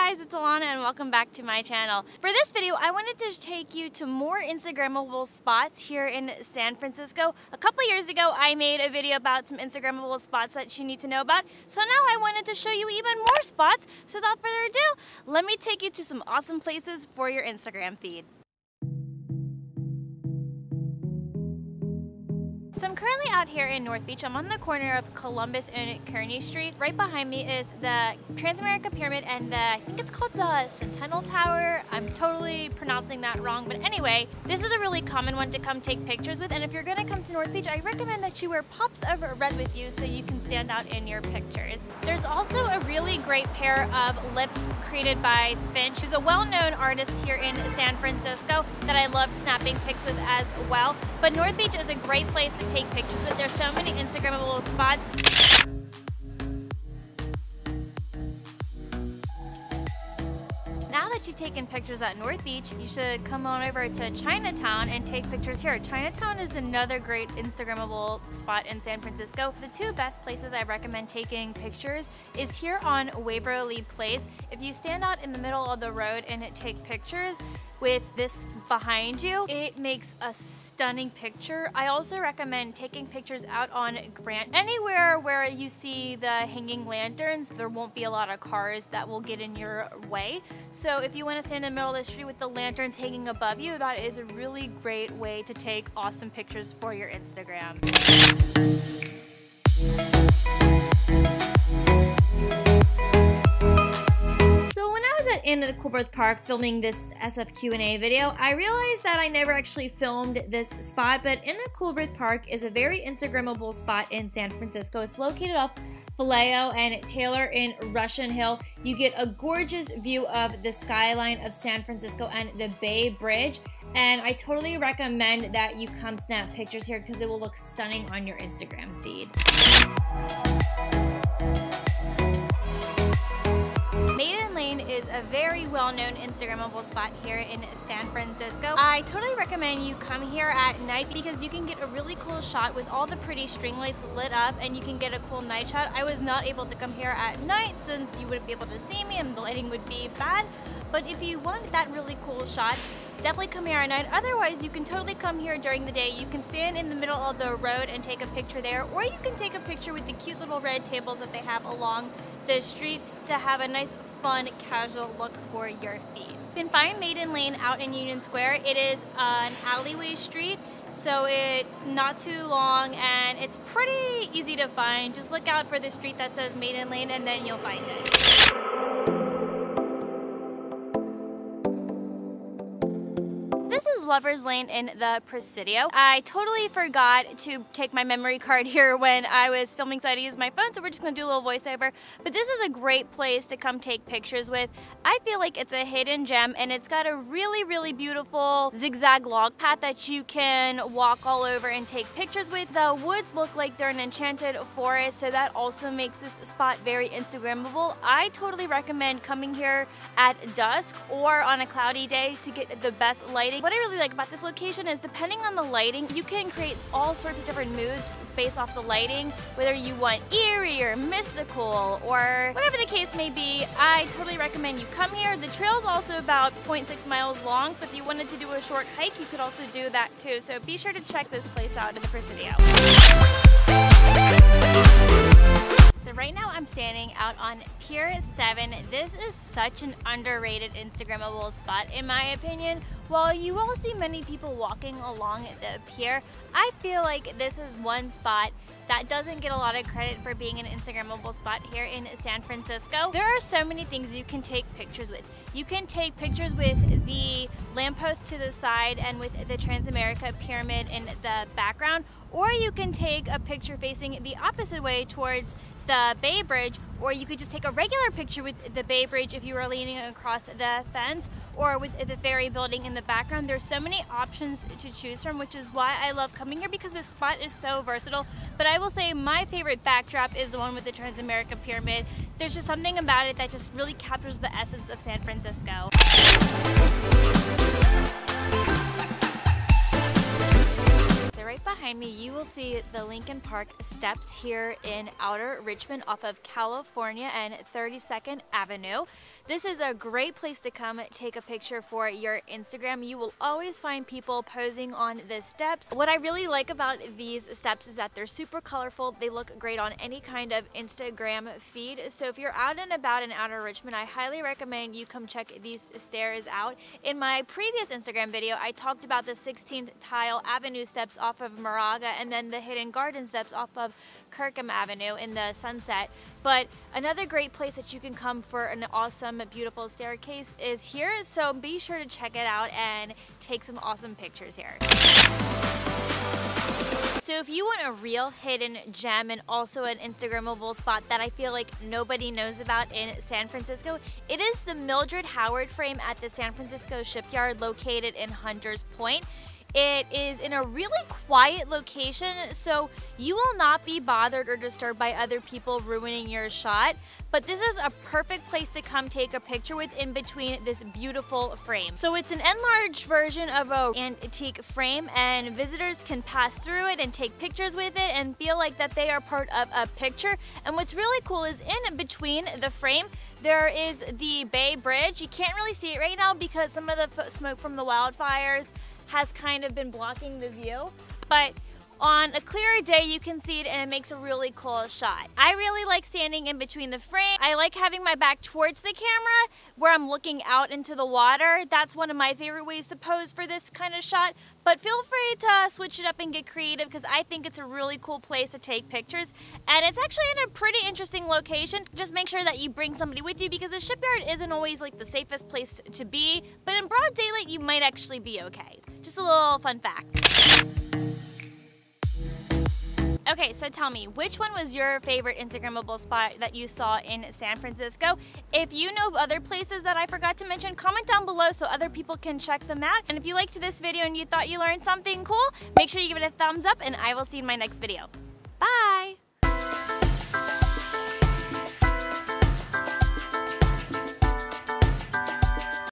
guys, it's Ilana and welcome back to my channel. For this video, I wanted to take you to more Instagrammable spots here in San Francisco. A couple years ago, I made a video about some Instagrammable spots that you need to know about. So now I wanted to show you even more spots. So without further ado, let me take you to some awesome places for your Instagram feed. So I'm currently out here in North Beach. I'm on the corner of Columbus and Kearny Street. Right behind me is the Transamerica Pyramid and I think it's called the Sentinel Tower. I'm totally pronouncing that wrong, but anyway, this is a really common one to come take pictures with, and if you're gonna come to North Beach, I recommend that you wear pops of red with you so you can stand out in your pictures. There's also a really great pair of lips created by Finch, who's a well-known artist here in San Francisco that I love snapping pics with as well. But North Beach is a great place to take pictures with. There's so many Instagrammable spots. Now that you've taken pictures at North Beach, you should come on over to Chinatown and take pictures here. Chinatown is another great Instagrammable spot in San Francisco. The two best places I recommend taking pictures is here on Waverly Place. If you stand out in the middle of the road and take pictures with this behind you, it makes a stunning picture. I also recommend taking pictures out on Grant. Anywhere where you see the hanging lanterns, there won't be a lot of cars that will get in your way. So if you want to stand in the middle of the street with the lanterns hanging above you, that is a really great way to take awesome pictures for your Instagram. In the COOLBRITH Park filming this SF Q&A video, I realized that I never actually filmed this spot, but in the COOLBRITH Park is a very Instagrammable spot in San Francisco. It's located off Vallejo and Taylor in Russian Hill. You get a gorgeous view of the skyline of San Francisco and the Bay Bridge, and I totally recommend that you come snap pictures here because it will look stunning on your Instagram feed. Is a very well-known Instagrammable spot here in San Francisco. I totally recommend you come here at night because you can get a really cool shot with all the pretty string lights lit up and you can get a cool night shot. I was not able to come here at night since you wouldn't be able to see me and the lighting would be bad, but if you want that really cool shot, definitely come here at night. Otherwise, you can totally come here during the day. You can stand in the middle of the road and take a picture there, or you can take a picture with the cute little red tables that they have along the street to have a nice, fun, casual look for your feed. You can find Maiden Lane out in Union Square. It is an alleyway street, so it's not too long and it's pretty easy to find. Just look out for the street that says Maiden Lane and then you'll find it. Lover's Lane in the Presidio. I totally forgot to take my memory card here when I was filming, so I had to use my phone, so we're just gonna do a little voiceover. But this is a great place to come take pictures with. I feel like it's a hidden gem and it's got a really, really beautiful zigzag log path that you can walk all over and take pictures with. The woods look like they're an enchanted forest, so that also makes this spot very Instagrammable. I totally recommend coming here at dusk or on a cloudy day to get the best lighting. What I really like about this location is depending on the lighting, you can create all sorts of different moods based off the lighting, whether you want eerie or mystical or whatever the case may be. I totally recommend you come here. The trail is also about 0.6 miles long, so if you wanted to do a short hike, you could also do that too. So be sure to check this place out in the Presidio. So right now I'm standing out on Pier 7. This is such an underrated Instagrammable spot in my opinion. While you will see many people walking along the pier, I feel like this is one spot that doesn't get a lot of credit for being an Instagrammable spot here in San Francisco. There are so many things you can take pictures with. You can take pictures with the lamppost to the side and with the Transamerica Pyramid in the background, or you can take a picture facing the opposite way towards the Bay Bridge, or you could just take a regular picture with the Bay Bridge if you were leaning across the fence, or with the ferry building in the background. There's so many options to choose from, which is why I love coming here because this spot is so versatile. But I will say my favorite backdrop is the one with the Transamerica Pyramid. There's just something about it that just really captures the essence of San Francisco. right behind me, you will see the Lincoln Park steps here in Outer Richmond off of California and 32nd Avenue. This is a great place to come take a picture for your Instagram. You will always find people posing on the steps. What I really like about these steps is that they're super colorful. They look great on any kind of Instagram feed. So if you're out and about in Outer Richmond, I highly recommend you come check these stairs out. In my previous Instagram video, I talked about the 16th Tile Avenue steps off of Moraga and then the Hidden Garden steps off of Kirkham Avenue in the sunset. But another great place that you can come for an awesome, beautiful staircase is here. So be sure to check it out and take some awesome pictures here. So if you want a real hidden gem and also an Instagrammable spot that I feel like nobody knows about in San Francisco, it is the Mildred Howard frame at the San Francisco Shipyard located in Hunters Point. It is in a really quiet location, so you will not be bothered or disturbed by other people ruining your shot. But this is a perfect place to come take a picture with in between this beautiful frame. So it's an enlarged version of an antique frame, and visitors can pass through it and take pictures with it and feel like that they are part of a picture. And what's really cool is in between the frame, there is the Bay Bridge. You can't really see it right now because some of the smoke from the wildfires has kind of been blocking the view, but on a clearer day you can see it and it makes a really cool shot. I really like standing in between the frame. I like having my back towards the camera where I'm looking out into the water. That's one of my favorite ways to pose for this kind of shot, but feel free to switch it up and get creative because I think it's a really cool place to take pictures, and it's actually in a pretty interesting location. Just make sure that you bring somebody with you because the shipyard isn't always like the safest place to be, but in broad daylight you might actually be okay. Just a little fun fact. Okay, so tell me, which one was your favorite Instagrammable spot that you saw in San Francisco? If you know of other places that I forgot to mention, comment down below so other people can check them out. And if you liked this video and you thought you learned something cool, make sure you give it a thumbs up and I will see you in my next video. Bye!